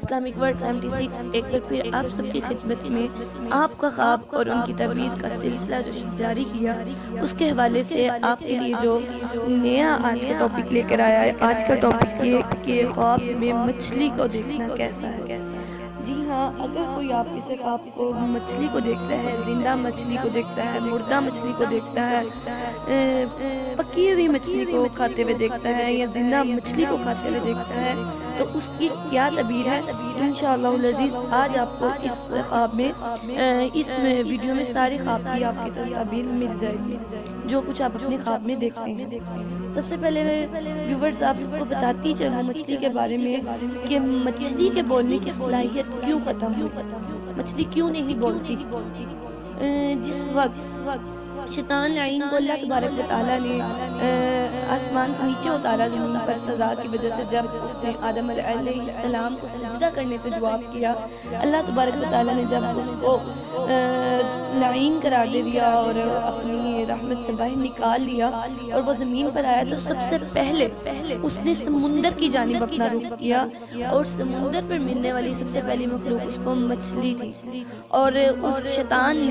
Islamic word 76 ایک بار پھر آپ سب کی خدمت میں آپ کا خواب اور ان کی تعبیر کا سلسلہ جو جاری کیا، اس کے حوالے سے آپ کے لیے جو نیا آج کا ٹاپک لے کر آیا ہے۔ آج کا ٹاپک یہ کہ خواب میں مچھلی کو دیکھنا کیسا ہے۔ جی ہاں، اگر کوئی آپ کسی خواب کو مچھلی کو دیکھتا ہے، زندہ مچھلی کو دیکھتا ہے، مردہ مچھلی کو دیکھتا ہے، پکی ہوئی مچھلی کو کھاتے ہوئے دیکھتا ہے یا زندہ مچھلی کو کھاتے ہوئے دیکھتا ہے، تو اس کی کیا تعبیر ہے، انشاءاللہ العزیز آج آپ کو اس خواب میں اس ویڈیو میں سارے خواب کی آپ کی تعبیر مل جائے گی، جو کچھ آپ اپنے خواب میں دیکھتے ہیں۔ سب سے پہلے ویورز آپ سب کو بتاتی چلوں مچھلی کے بارے میں کہ مچھلی کے بولنے کی صلاحیت کیوں ختم ہوئی، مچھلی کیوں نہیں بولتی۔ جس وقت شیطان لعین کو اللہ تبارک و تعالیٰ نے آسمان سے نیچے اتارا زمین پر سزا کی وجہ سے، جب اس نے آدم علیہ السلام کو سجدہ کرنے سے جواب کیا، اللہ تبارک و تعالیٰ نے جب اس کو لعین قرار دے دیا اور اپنی رحمت سے باہر نکال لیا اور وہ زمین پر آیا، تو سب سے پہلے اس نے سمندر کی جانب اپنا رخ کیا اور سمندر پر ملنے والی سب سے پہلی مخلوق اس کو مچھلی تھی، اور اس شیطان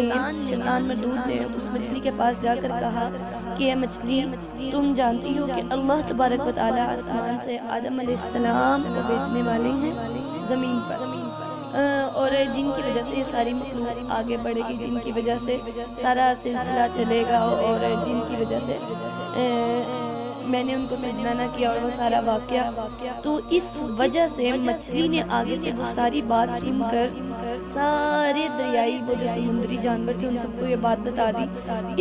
مردود نے اس مچھلی کے پاس جا کر کہا کہ اے مچھلی، تم جانتی ہو کہ اللہ تبارک و تعالیٰ آسمان سے آدم علیہ السلام کو بھیجنے والے ہیں زمین پر، اور جن کی وجہ سے یہ ساری مخلوق آگے بڑھے گی، جن کی وجہ سے سارا سلسلہ چلے گا، اور جن کی وجہ سے میں نے ان کو سجدہ نہ کیا اور وہ سارا واقعہ، تو اس وجہ سے مچھلی نے آگے سے وہ ساری بات سن کر سارے دریائی وہ جو سمندری جانور تھے ان سب کو یہ بات بتا دی۔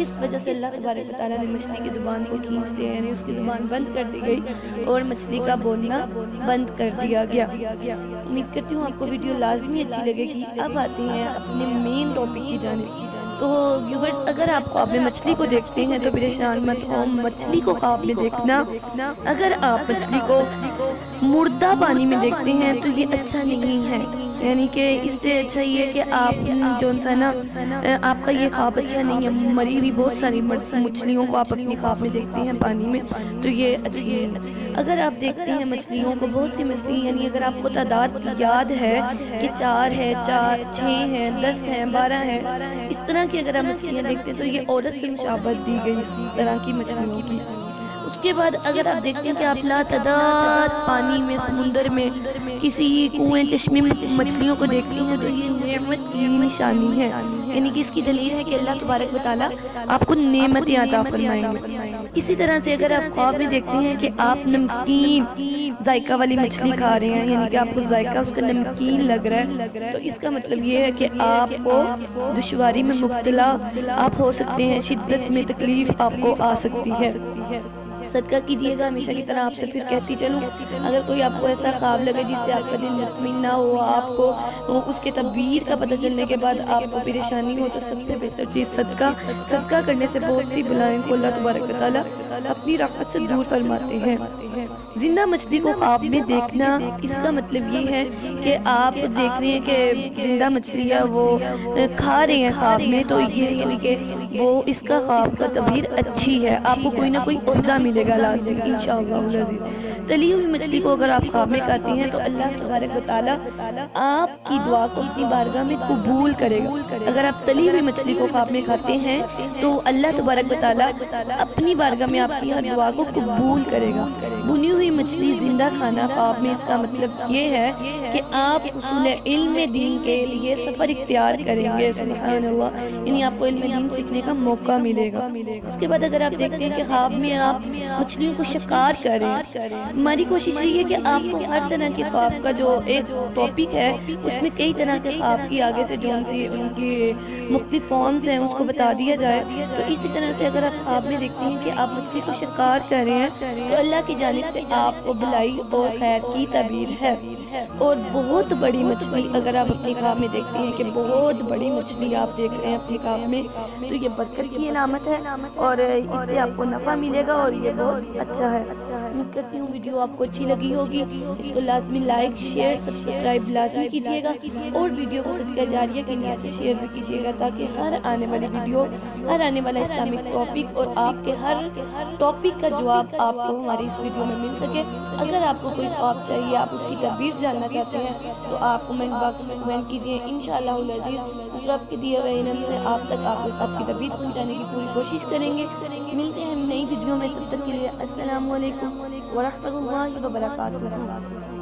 اس وجہ سے اللہ تبارک و تعالیٰ نے مچھلی کی زبان کو کھینچ دیا، یعنی اس کی زبان بند کر دی گئی اور مچھلی کا بولنا بند کر دیا گیا۔ امید کرتی ہوں آپ کو ویڈیو لازمی اچھی لگے گی۔ اب آتے ہیں اپنے مین ٹاپک کی جانب۔ تو ویورز، اگر آپ خواب میں مچھلی کو دیکھتے ہیں تو پریشان مت ہو، مچھلی کو خواب میں دیکھنا، اگر آپ مچھلی کو مردہ پانی میں دیکھتے ہیں تو یہ اچھا نہیں ہے، یعنی کہ اس سے اچھا یہ کہ آپ آپ کا یہ خواب اچھا نہیں ہے۔ مری ہوئی بہت ساری مچھلیوں کو آپ اپنی خواب میں دیکھتے ہیں پانی میں، تو یہ اچھی نہیں ہے۔ اگر آپ دیکھتے ہیں مچھلیوں کو، بہت سی مچھلی، یعنی اگر آپ کو تعداد یاد ہے کہ 4 ہے، 6 ہیں، 10 ہیں، 12 ہیں، اس طرح کی اگر آپ مچھلیاں دیکھتے ہیں تو یہ عورت سے مشابہت دی گئی اس طرح کی مچھلیوں کی۔ اس کے بعد اگر آپ دیکھتے ہیں کہ آپ لاتعداد پانی میں، سمندر میں، کسی کنویں چشمے میں مچھلیوں کو دیکھتے ہیں تو یہ نعمت کی نشانی ہے، یعنی کہ اس کی دلیل ہے کہ اللہ تبارک و تعالیٰ آپ کو نعمتیں عطا فرمائیں گے۔ اسی طرح سے اگر آپ خواب میں دیکھتے ہیں کہ آپ نمکین ذائقہ والی مچھلی کھا رہے ہیں، یعنی کہ آپ کو ذائقہ اس کا نمکین لگ رہا ہے، تو اس کا مطلب یہ ہے کہ آپ کو دشواری میں مبتلا آپ ہو سکتے ہیں، شدت میں تکلیف آپ کو آ سکتی ہے۔ صدقہ کیجئے گا، ہمیشہ کی طرح آپ سے پھر کہتی چلوں، اگر کوئی آپ کو ایسا خواب لگے جس سے آپ کا دل مطمئن نہ ہو، آپ کو اس کے تعبیر کا پتہ چلنے کے بعد آپ کو پریشانی ہو، تو سب سے بہتر چیز صدقہ کرنے سے بہت سی بلائیں کو اللہ تبارک و تعالیٰ اپنی رحمت سے دور فرماتے ہیں۔ زندہ مچھلی کو خواب میں دیکھنا، اس کا مطلب یہ ہے کہ آپ دیکھ رہے ہیں کہ زندہ مچھلی ہے وہ کھا رہے ہیں خواب میں، تو یہ یعنی کہ وہ اس کا خواب کا تعبیر اچھی ہے، آپ کو کوئی نہ کوئی عہدہ ملے گا لازمی انشاءاللہ العزیز۔ تلی ہوئی مچھلی کو اگر آپ خواب میں کھاتے ہیں تو اللہ تبارک و تعالیٰ آپ کی دعا کو اپنی بارگاہ میں قبول کرے گا۔ اگر آپ تلی ہوئی مچھلی کو خواب میں کھاتے ہیں تو اللہ تبارک و تعالیٰ اپنی بارگاہ میں آپ کی ہر دعا کو قبول کرے گا۔ بھنی ہوئی مچھلی زندہ کھانا خواب میں، اس کا مطلب یہ ہے کہ آپ حصول علم دین کے لیے سفر اختیار کریں گے، سبحان اللہ، یعنی آپ کو علم دین سیکھنے کا موقع ملے گا۔ اس کے بعد اگر آپ دیکھتے ہیں کہ خواب میں آپ مچھلیوں کو شکار کر رہے ہیں، ہماری کوشش یہ ہے کہ آپ کو ہر طرح کے خواب کا جو ایک ٹاپک ہے اس میں کئی طرح کے خواب کی آگے سے جو ان کی مختلف فارمز ہیں اس کو بتا دیا جائے، تو اسی طرح سے اگر آپ خواب میں دیکھتے ہیں کہ آپ مچھلی کو شکار کر رہے ہیں تو اللہ کی جانب سے آپ کو بھلائی اور خیر کی تعبیر ہے۔ اور بہت بڑی مچھلی اگر آپ اپنی خواب میں دیکھتے ہیں کہ بہت بڑی مچھلی آپ دیکھ رہے ہیں اپنی خواب میں، تو یہ برکت کی علامت ہے اور اس سے آپ کو نفع ملے گا اور یہ بہت اچھا ہے۔ امید کرتی ہوں ویڈیو ویڈیو آپ کو اچھی لگی ہوگی اس کو لازمی لائک شیئر سبسکرائب لازمی کیجیے گا اور ویڈیو کو صدقہ جاریہ کے نیت سے شیئر بھی کیجیے گا تاکہ ہر آنے والی ویڈیو ہر آنے والا اسلامک ٹاپک اور آپ کے ہر ٹاپک کا جواب آپ کو ہماری اس ویڈیو میں مل سکے۔ اگر آپ کو کوئی خواب چاہیے آپ اس کی تعبیر جاننا چاہتے ہیں تو آپ کمنٹ باکس میں کمنٹ کیجیے، انشاءاللہ العزیز اس رب کے دیے ہوئے علم سے آپ تک آپ کے خواب کی تعبیر پہنچانے کی پوری کوشش کریں گے۔ ملتے ہیں ہم نئی ویڈیو میں، تب تک کے لیے السلام علیکم ورحمۃ اللہ وبرکاتہ۔